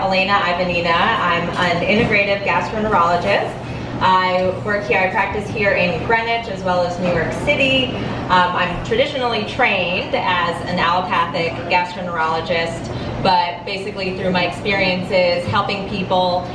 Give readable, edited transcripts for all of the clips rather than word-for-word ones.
Elena Ivanina. I'm an integrative gastroenterologist. I work here, I practice here in Greenwich as well as New York City. I'm traditionally trained as an allopathic gastroenterologist, but basically through my experiences helping people,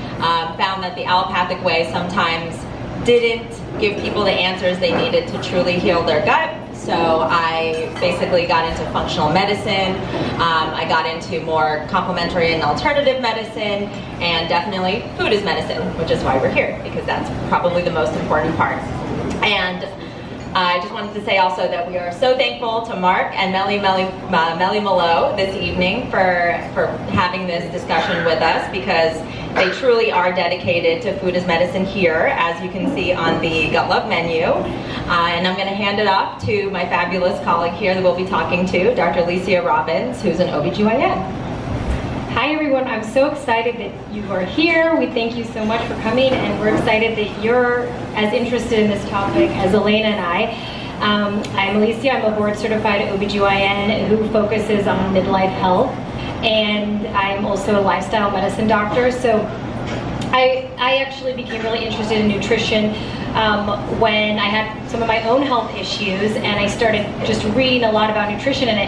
found that the allopathic way sometimes didn't give people the answers they needed to truly heal their gut. So I basically got into functional medicine, I got into more complementary and alternative medicine, and definitely food is medicine, which is why we're here, because that's probably the most important part. And I just wanted to say also that we are so thankful to Mark and Meli-Melo this evening for having this discussion with us, because they truly are dedicated to food as medicine here, as you can see on the Gut Love menu. And I'm going to hand it off to my fabulous colleague here that we'll be talking to, Dr. Alicia Robbins, who's an OBGYN. Hi everyone, I'm so excited that you are here. We thank you so much for coming, and we're excited that you're as interested in this topic as Elena and I. I'm Alicia, I'm a board certified OBGYN who focuses on midlife health, and I'm also a lifestyle medicine doctor. So I actually became really interested in nutrition when I had some of my own health issues, and I started just reading a lot about nutrition. And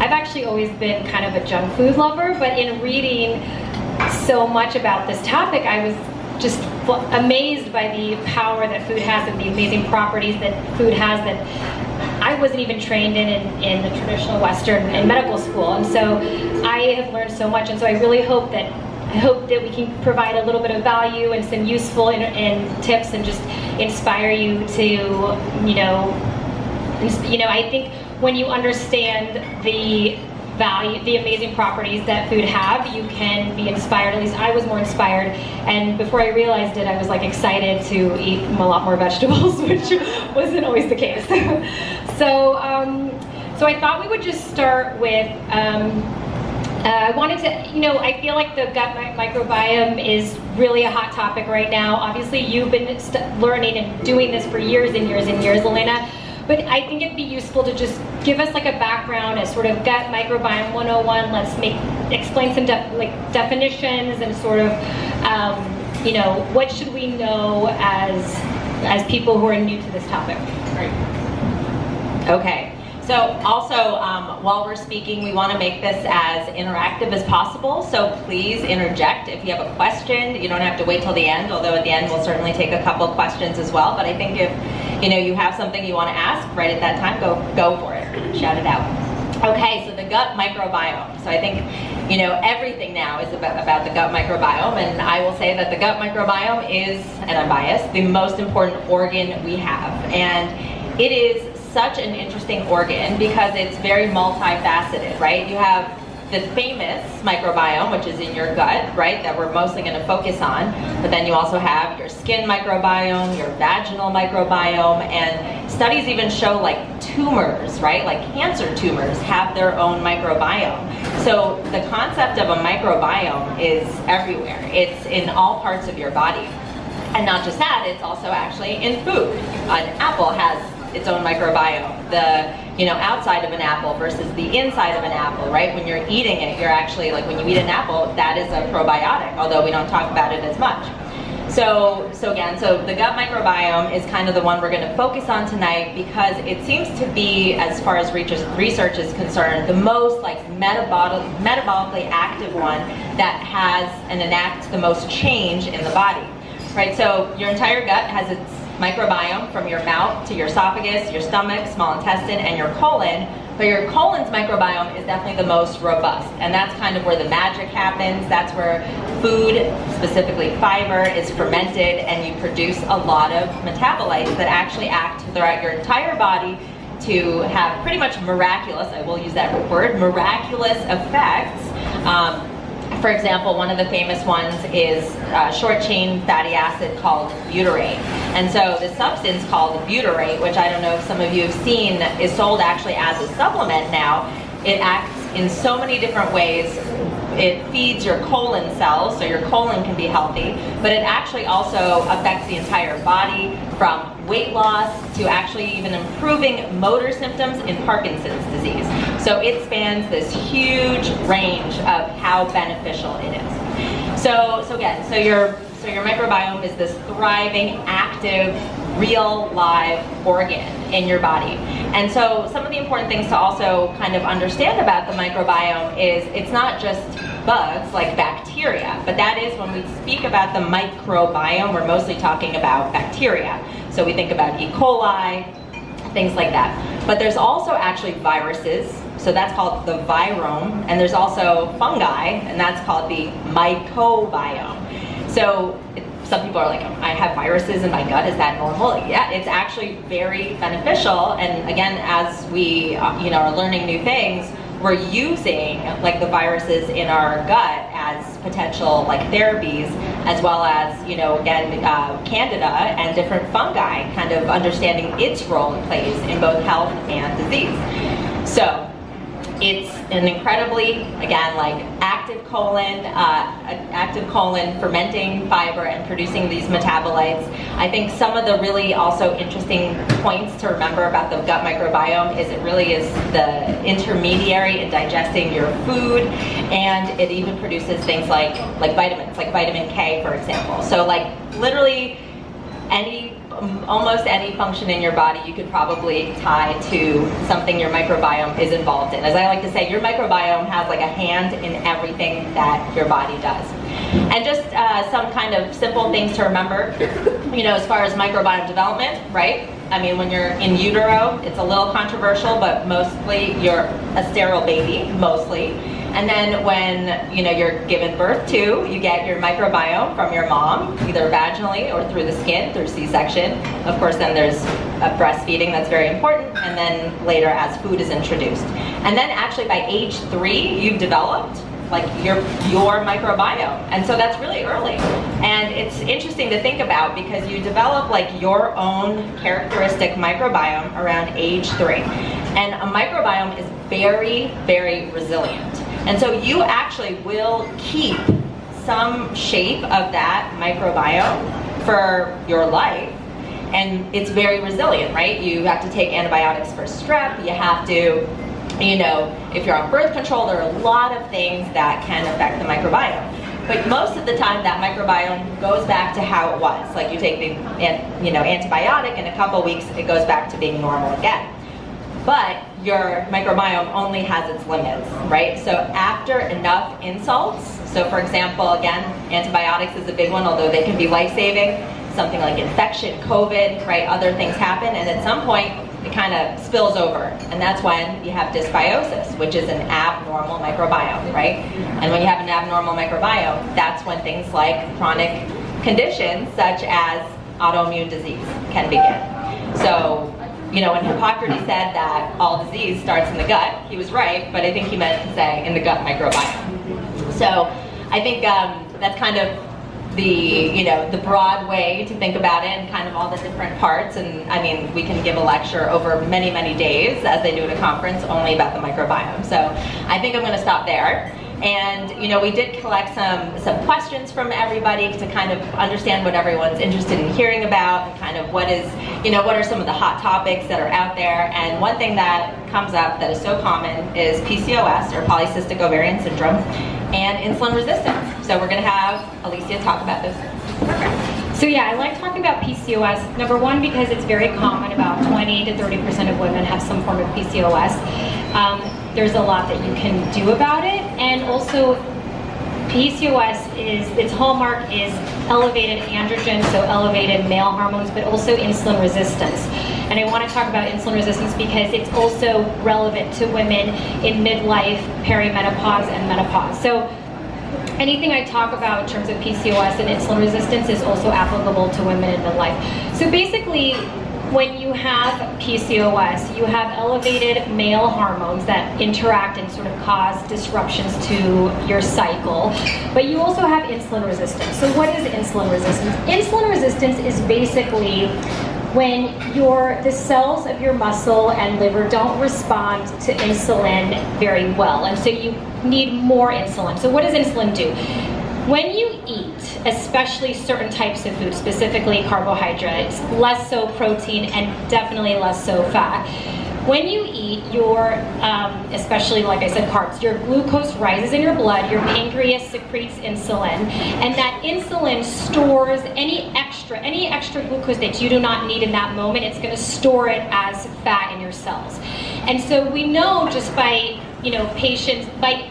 I've actually always been kind of a junk food lover, but in reading so much about this topic, I was just amazed by the power that food has and the amazing properties that food has that I wasn't even trained in the traditional Western in medical school. And so I have learned so much, and so I really hope that we can provide a little bit of value and some useful and tips, and just inspire you to, I think when you understand the value, the amazing properties that food have, you can be inspired. At least I was more inspired, and before I realized it, I was like excited to eat a lot more vegetables, which wasn't always the case. So I thought we would just start with. I wanted to, I feel like the gut microbiome is really a hot topic right now. Obviously, you've been learning and doing this for years and years and years, Elena. But I think it'd be useful to just give us like a background as sort of gut microbiome 101. Let's explain some definitions and sort of, what should we know as people who are new to this topic. Right. Okay. So also, while we're speaking, we want to make this as interactive as possible, so please interject if you have a question. You don't have to wait till the end, although at the end we'll certainly take a couple of questions as well. But I think if you have something you want to ask right at that time, go for it, shout it out. Okay, so the gut microbiome. So I think everything now is about the gut microbiome, and I will say that the gut microbiome is, and I'm biased, the most important organ we have, and it is such an interesting organ because it's very multifaceted, right? You have the famous microbiome, which is in your gut, right, that we're mostly going to focus on, but then you also have your skin microbiome, your vaginal microbiome, and studies even show like tumors, right, like cancer tumors have their own microbiome. So the concept of a microbiome is everywhere. It's in all parts of your body. And not just that, it's also actually in food. An apple has its own microbiome. The outside of an apple versus the inside of an apple, right? When you're eating it, you're actually, like when you eat an apple, that is a probiotic, although we don't talk about it as much. So the gut microbiome is kind of the one we're going to focus on tonight, because it seems to be, as far as research is concerned, the most like metabolically active one that has and enacts the most change in the body, right? So your entire gut has its microbiome from your mouth to your esophagus, your stomach, small intestine, and your colon. But your colon's microbiome is definitely the most robust, and that's kind of where the magic happens. That's where food, specifically fiber, is fermented, and you produce a lot of metabolites that actually act throughout your entire body to have pretty much miraculous, I will use that word, miraculous effects. For example, one of the famous ones is short-chain fatty acid called butyrate. And so the substance called butyrate, which I don't know if some of you have seen, is sold actually as a supplement now. It acts in so many different ways. It feeds your colon cells, so your colon can be healthy, but it actually also affects the entire body, from weight loss to actually even improving motor symptoms in Parkinson's disease. So it spans this huge range of how beneficial it is. So your microbiome is this thriving, active, real, live organ in your body. And so some of the important things to also kind of understand about the microbiome is it's not just bugs like bacteria, but that is when we speak about the microbiome, we're mostly talking about bacteria. So we think about E. coli, things like that. But there's also actually viruses, so that's called the virome, and there's also fungi, and that's called the mycobiome. So some people are like, I have viruses in my gut, is that normal? Yeah, it's actually very beneficial, and again, as we are learning new things, we're using like the viruses in our gut as potential like therapies, as well as again Candida and different fungi, kind of understanding its role it plays in both health and disease. So it's an incredibly, again, like active colon fermenting fiber and producing these metabolites. I think some of the really also interesting points to remember about the gut microbiome is it really is the intermediary in digesting your food, and it even produces things like vitamins, like vitamin K, for example. So like literally almost any function in your body you could probably tie to something your microbiome is involved in. As I like to say, your microbiome has like a hand in everything that your body does. And just some kind of simple things to remember, as far as microbiome development, right? I mean, when you're in utero, it's a little controversial, but mostly you're a sterile baby, mostly. And then when you're given birth to, you get your microbiome from your mom, either vaginally or through the skin, through C-section. Of course, then there's breastfeeding, that's very important, and then later as food is introduced. And then actually by age 3, you've developed like your microbiome, and so that's really early. And it's interesting to think about because you develop like your own characteristic microbiome around age 3. And a microbiome is very, very resilient. And so you actually will keep some shape of that microbiome for your life, and it's very resilient, right? You have to take antibiotics for strep, you have to, if you're on birth control, there are a lot of things that can affect the microbiome. But most of the time that microbiome goes back to how it was. Like you take the antibiotic, in a couple weeks it goes back to being normal again. But your microbiome only has its limits, right? So after enough insults, so for example, again, antibiotics is a big one, although they can be life-saving. Something like infection, COVID, right? Other things happen, and at some point, it kind of spills over. And that's when you have dysbiosis, which is an abnormal microbiome, right? And when you have an abnormal microbiome, that's when things like chronic conditions, such as autoimmune disease, can begin. So, when Hippocrates said that all disease starts in the gut, he was right, but I think he meant to say in the gut microbiome. So I think that's kind of the broad way to think about it, and kind of all the different parts. And I mean, we can give a lecture over many, many days, as they do at a conference, only about the microbiome. So I think I'm going to stop there. And we did collect some questions from everybody to kind of understand what everyone's interested in hearing about, and kind of what are some of the hot topics that are out there. And one thing that comes up that is so common is PCOS, or polycystic ovarian syndrome, and insulin resistance. So we're going to have Alicia talk about this. So yeah, I like talking about PCOS. Number one, because it's very common. About 20 to 30% of women have some form of PCOS. There's a lot that you can do about it, and also PCOS its hallmark is elevated androgen, so elevated male hormones, but also insulin resistance. And I want to talk about insulin resistance because it's also relevant to women in midlife, perimenopause, and menopause. So anything I talk about in terms of PCOS and insulin resistance is also applicable to women in midlife. So basically, when you have PCOS, you have elevated male hormones that interact and sort of cause disruptions to your cycle, but you also have insulin resistance. So what is insulin resistance? Insulin resistance is basically when the cells of your muscle and liver don't respond to insulin very well, and so you need more insulin. So what does insulin do? When you eat, especially certain types of food, specifically carbohydrates, less so protein, and definitely less so fat, when you eat, your, especially like I said, carbs, your glucose rises in your blood, your pancreas secretes insulin, and that insulin stores any extra glucose that you do not need in that moment. It's going to store it as fat in your cells. And so we know just by, patients, by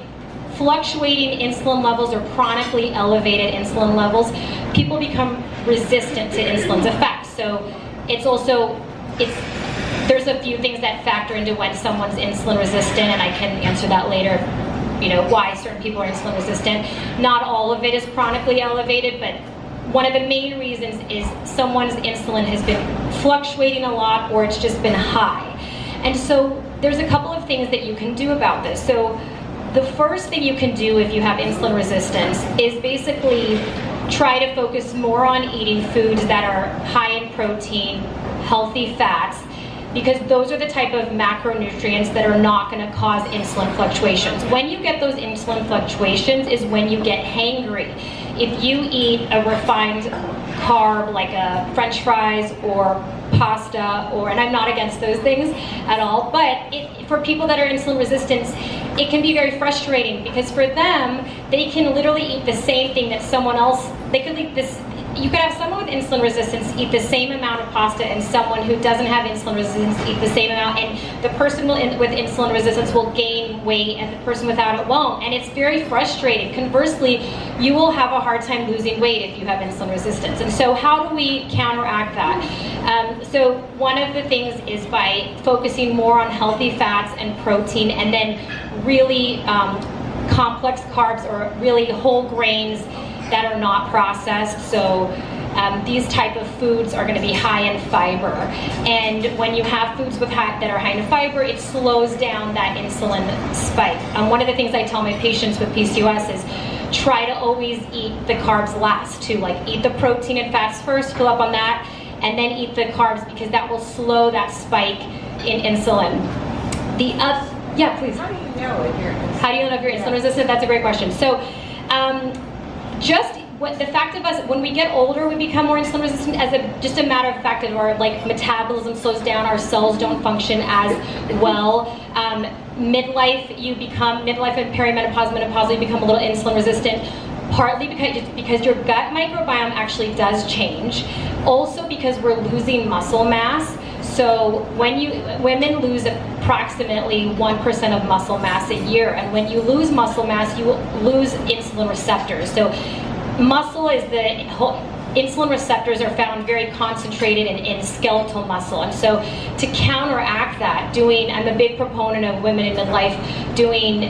fluctuating insulin levels or chronically elevated insulin levels, people become resistant to insulin's effects. So there's a few things that factor into when someone's insulin resistant, and I can answer that later, why certain people are insulin resistant. Not all of it is chronically elevated, but one of the main reasons is someone's insulin has been fluctuating a lot, or it's just been high. And so there's a couple of things that you can do about this. So the first thing you can do if you have insulin resistance is basically try to focus more on eating foods that are high in protein, healthy fats, because those are the type of macronutrients that are not going to cause insulin fluctuations. When you get those insulin fluctuations is when you get hangry. If you eat a refined carb like a French fries or pasta, and I'm not against those things at all, but for people that are insulin resistant, it can be very frustrating because for them, they can literally eat the same thing that someone else, you could have someone with insulin resistance eat the same amount of pasta and someone who doesn't have insulin resistance eat the same amount, and the person with insulin resistance will gain weight and the person without it won't, and it's very frustrating. Conversely, you will have a hard time losing weight if you have insulin resistance. And so how do we counteract that? So one of the things is by focusing more on healthy fats and protein, and then really complex carbs or really whole grains that are not processed. So these type of foods are going to be high in fiber, and when you have foods that are high in fiber, it slows down that insulin spike. One of the things I tell my patients with PCOS is try to always eat the carbs last too. Like eat the protein and fats first, fill up on that, and then eat the carbs, because that will slow that spike in insulin. Yeah, please. How do you know if you're insulin? How do you know if you're insulin resistant? That's a great question. So the fact of us, when we get older, we become more insulin resistant as just a matter of fact of our metabolism slows down, our cells don't function as well. Midlife and perimenopause, menopause, you become a little insulin resistant, partly because your gut microbiome actually does change. Also because we're losing muscle mass. So women lose approximately 1% of muscle mass a year, and when you lose muscle mass, you lose insulin receptors. So insulin receptors are found very concentrated in skeletal muscle, and so to counteract that, I'm a big proponent of women in midlife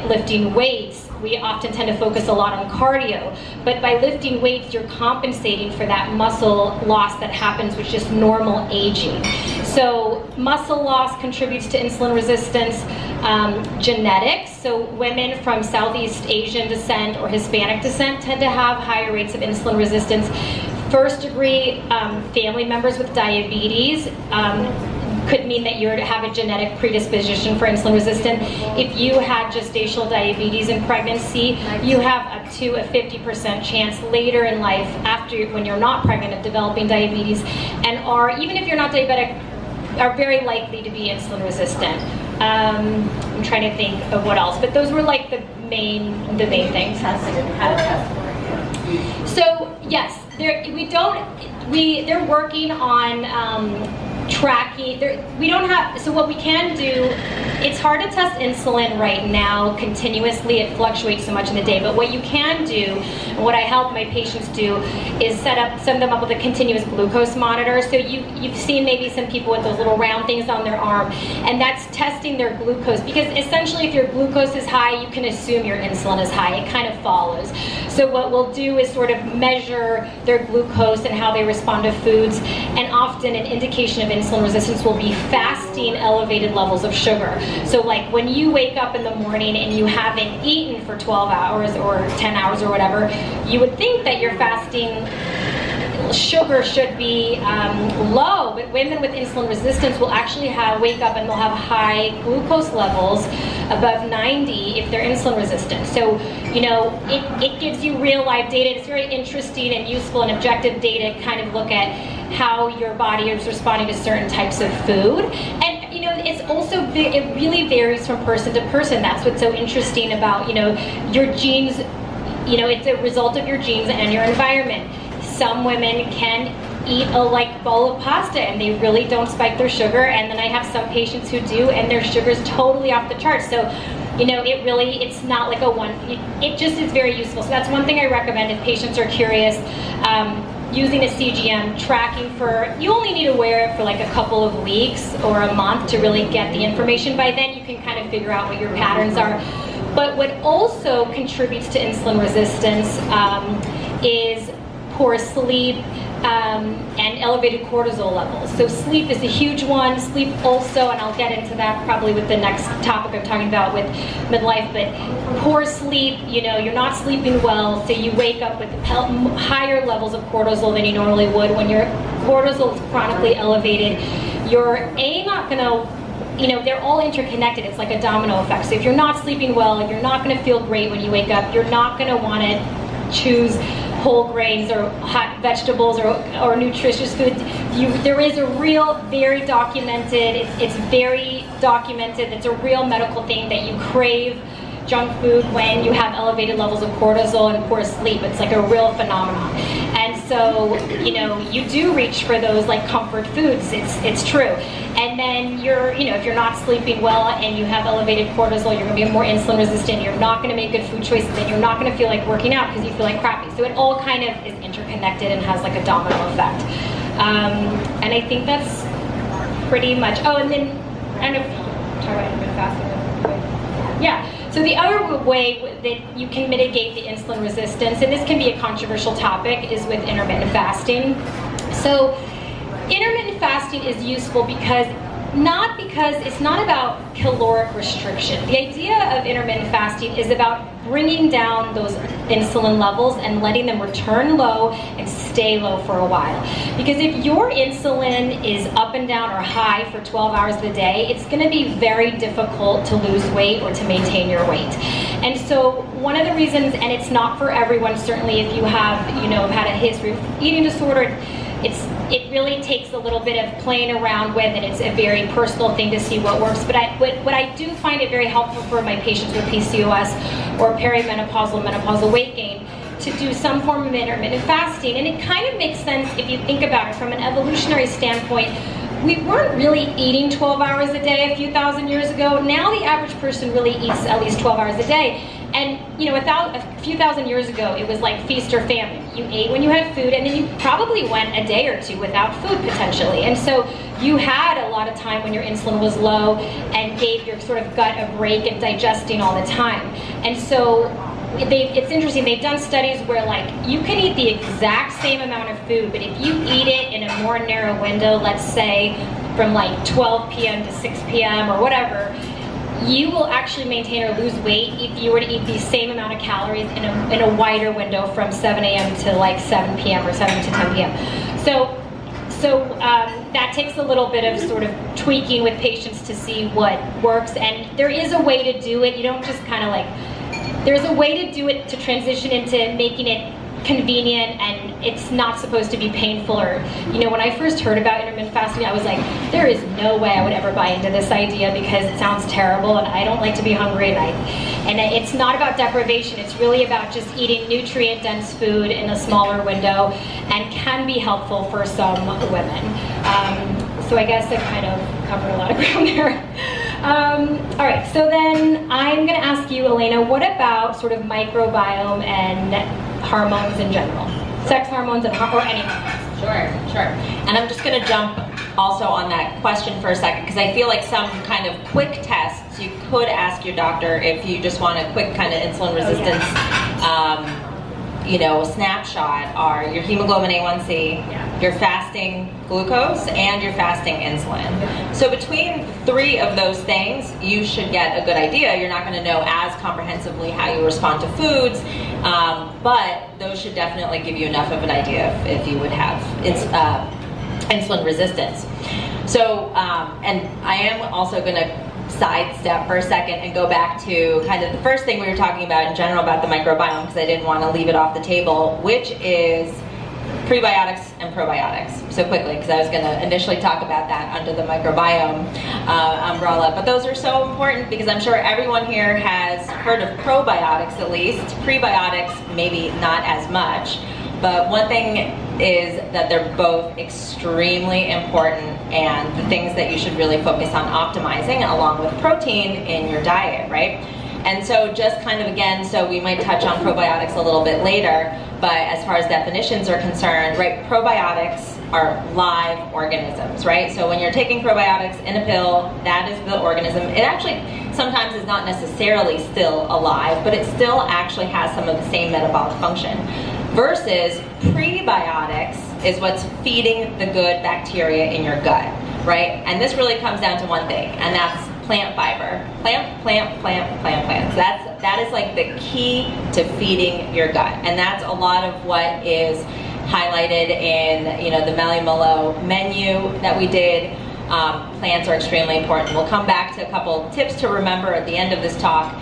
lifting weights. We often tend to focus a lot on cardio, but by lifting weights, you're compensating for that muscle loss that happens with just normal aging. So muscle loss contributes to insulin resistance. Genetics, so women from Southeast Asian descent or Hispanic descent tend to have higher rates of insulin resistance. First degree family members with diabetes could mean that you have a genetic predisposition for insulin resistance. If you had gestational diabetes in pregnancy, you have up to a 50% chance later in life, when you're not pregnant, of developing diabetes, and even if you're not diabetic, are very likely to be insulin resistant. I'm trying to think of what else, but those were like the main things. How to test for it. So yes, they're working on tracking. So what we can do, it's hard to test insulin right now continuously. It fluctuates so much in the day, but what you can do, and what I help my patients do, is set them up with a continuous glucose monitor. So you've seen maybe some people with those little round things on their arm, and that's testing their glucose, because essentially if your glucose is high, you can assume your insulin is high. It kind of follows. So what we'll do is sort of measure their glucose and how they respond to foods, and often an indication of insulin resistance will be fasting elevated levels of sugar. So like when you wake up in the morning and you haven't eaten for 12 hours or 10 hours or whatever, you would think that your fasting sugar should be low, but women with insulin resistance will actually wake up and they'll have high glucose levels above 90 if they're insulin resistant. So, it gives you real life data. It's very interesting and useful and objective data to kind of look at how your body is responding to certain types of food. And, it's also, it really varies from person to person. That's what's so interesting about, you know, your genes, you know, it's a result of your genes and your environment. Some women can eat a bowl of pasta and they really don't spike their sugar, and then I have some patients who do and their sugar's totally off the charts. So, you know, it's not like a one, it just is very useful. So that's one thing I recommend if patients are curious. Using a CGM, tracking for, you only need to wear it for like a couple of weeks or a month to really get the information. By then you can kind of figure out what your patterns are. But what also contributes to insulin resistance is poor sleep and elevated cortisol levels. So sleep is a huge one. Sleep also, and I'll get into that probably with the next topic I'm talking about with midlife, but poor sleep, you know, you're not sleeping well, so you wake up with higher levels of cortisol than you normally would. When your cortisol is chronically elevated, you're not gonna, you know, they're all interconnected. It's like a domino effect. So if you're not sleeping well, you're not gonna feel great when you wake up. You're not gonna wanna choose whole grains or hot vegetables or nutritious food. There is a real, very documented, it's very documented, it's a real medical thing that you crave junk food when you have elevated levels of cortisol and poor sleep. It's like a real phenomenon. And so, you know, you do reach for those like comfort foods, it's true. And then if you're not sleeping well and you have elevated cortisol, you're gonna be more insulin resistant, you're not gonna make good food choices, and you're not gonna feel like working out because you feel like crappy. So it all kind of is interconnected and has like a domino effect. And I think that's pretty much, oh, and then, I don't know if you talk about intermittent fasting. Yeah. So the other way that you can mitigate the insulin resistance, and this can be a controversial topic, is with intermittent fasting. So intermittent fasting is useful because it's not about caloric restriction. The idea of intermittent fasting is about bringing down those insulin levels and letting them return low and stay low for a while. Because if your insulin is up and down or high for 12 hours of the day, it's going to be very difficult to lose weight or to maintain your weight. And so one of the reasons, and it's not for everyone, certainly if you have, had a history of eating disorder, it really takes a little bit of playing around with, and it's a very personal thing to see what works. But what I do find it very helpful for my patients with PCOS or perimenopausal, menopausal weight gain to do some form of intermittent fasting. And it kind of makes sense if you think about it from an evolutionary standpoint. We weren't really eating 12 hours a day a few thousand years ago. Now the average person really eats at least 12 hours a day. And a few thousand years ago, it was like feast or famine. You ate when you had food, and then you probably went a day or two without food potentially. And so you had a lot of time when your insulin was low and gave your sort of gut a break and digesting all the time. And so it's interesting, they've done studies where you can eat the exact same amount of food, but if you eat it in a more narrow window, let's say from 12 p.m. to 6 p.m. or whatever, you will actually maintain or lose weight if you were to eat the same amount of calories in a wider window from 7 a.m. to 7 p.m. or 7 to 10 p.m. So that takes a little bit of sort of tweaking with patients to see what works, and there is a way to do it. You don't just kind of there's a way to do it to transition into making it convenient, and it's not supposed to be painful. Or when I first heard about intermittent fasting, I was like, there is no way I would ever buy into this idea because it sounds terrible and I don't like to be hungry, and it's not about deprivation. It's really about just eating nutrient dense food in a smaller window, and can be helpful for some women. So I guess I kind of covered a lot of ground there. All right, so then I'm going to ask you, Elena, what about sort of microbiome and hormones in general? Sex hormones or any hormones? Sure. And I'm just going to jump also on that question for a second, because I feel like some kind of quick tests you could ask your doctor if you just want a quick kind of insulin resistance snapshot are your hemoglobin A1C, your fasting glucose, and your fasting insulin. So between three of those things, you should get a good idea. You're not going to know as comprehensively how you respond to foods, but those should definitely give you enough of an idea if you would have insulin resistance. So, and I am also going to sidestep for a second and go back to kind of the first thing we were talking about in general about the microbiome, because I didn't want to leave it off the table, which is prebiotics and probiotics. So quickly, because I was going to initially talk about that under the microbiome umbrella. But those are so important because I'm sure everyone here has heard of probiotics at least. Prebiotics, maybe not as much. But one thing is that they're both extremely important and the things that you should really focus on optimizing along with protein in your diet, right? And so just kind of again, so we might touch on probiotics a little bit later, but as far as definitions are concerned, right, probiotics are live organisms, right? So when you're taking probiotics in a pill, that is the organism. It actually sometimes is not necessarily still alive, but it still actually has some of the same metabolic function. Versus prebiotics is what's feeding the good bacteria in your gut, right? And this really comes down to one thing, and that's plant fiber. Plants. That is like the key to feeding your gut, and that's a lot of what is highlighted in, you know, the Meli-Melo menu that we did. Plants are extremely important. We'll come back to a couple tips to remember at the end of this talk,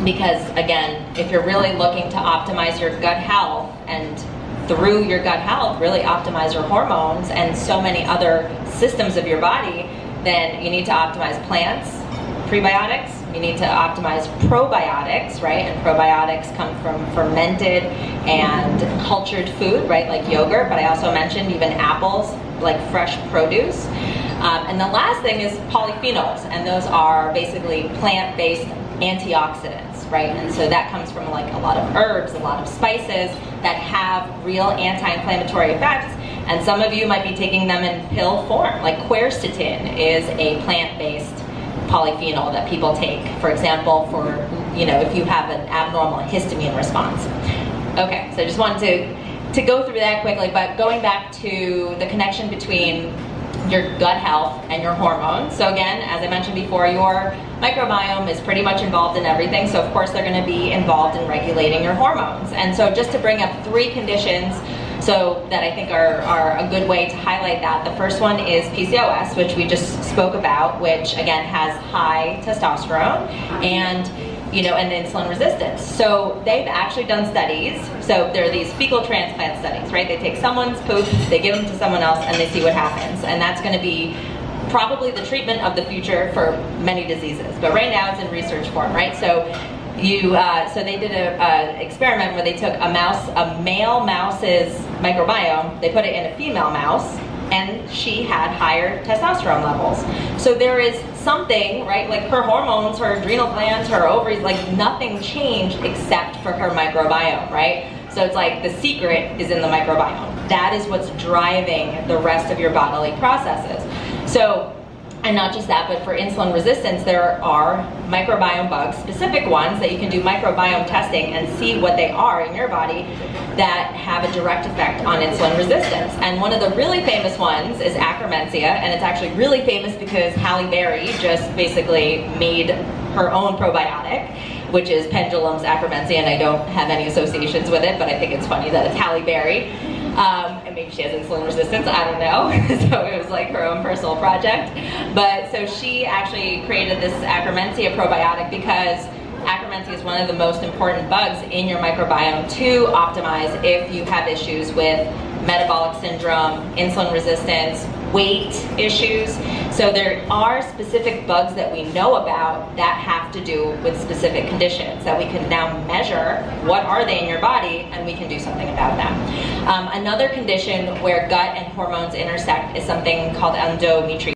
because again, if you're really looking to optimize your gut health and through your gut health really optimize your hormones and so many other systems of your body, then you need to optimize plants, prebiotics, you need to optimize probiotics, right? And probiotics come from fermented and cultured food, right? Like yogurt, but I also mentioned even apples, like fresh produce. And the last thing is polyphenols, and those are basically plant-based antioxidants, right? And so that comes from like a lot of herbs, a lot of spices that have real anti-inflammatory effects. And some of you might be taking them in pill form, like quercetin is a plant-based polyphenol that people take, for example, for, you know, if you have an abnormal histamine response. Okay, so I just wanted to go through that quickly, but going back to the connection between your gut health and your hormones. So again, as I mentioned before, your microbiome is pretty much involved in everything, so of course they're going to be involved in regulating your hormones. And so just to bring up 3 conditions so that I think are a good way to highlight that. The first one is PCOS, which we just spoke about, which again has high testosterone and, you know, and insulin resistance. So they've actually done studies. So there are these fecal transplant studies, right? They take someone's poop, they give them to someone else, and they see what happens. And that's going to be probably the treatment of the future for many diseases. But right now it's in research form, right? So so they did an experiment where they took a male mouse's microbiome, they put it in a female mouse, and she had higher testosterone levels. So there is something, right, like her hormones, her adrenal glands, her ovaries, like nothing changed except for her microbiome, right? So it's like the secret is in the microbiome. That is what's driving the rest of your bodily processes. So, and not just that, but for insulin resistance, there are microbiome bugs, specific ones that you can do microbiome testing and see what they are in your body that have a direct effect on insulin resistance. And one of the really famous ones is Akkermansia, and it's actually really famous because Halle Berry just basically made her own probiotic, which is Pendulum's Akkermansia, and I don't have any associations with it, but I think it's funny that it's Halle Berry. And maybe she has insulin resistance, I don't know. So it was like her own personal project. But so she actually created this Akkermansia probiotic because Akkermansia is one of the most important bugs in your microbiome to optimize if you have issues with metabolic syndrome, insulin resistance, weight issues. So there are specific bugs that we know about that have to do with specific conditions that we can now measure what are they in your body, and we can do something about them. Another condition where gut and hormones intersect is something called endometriosis.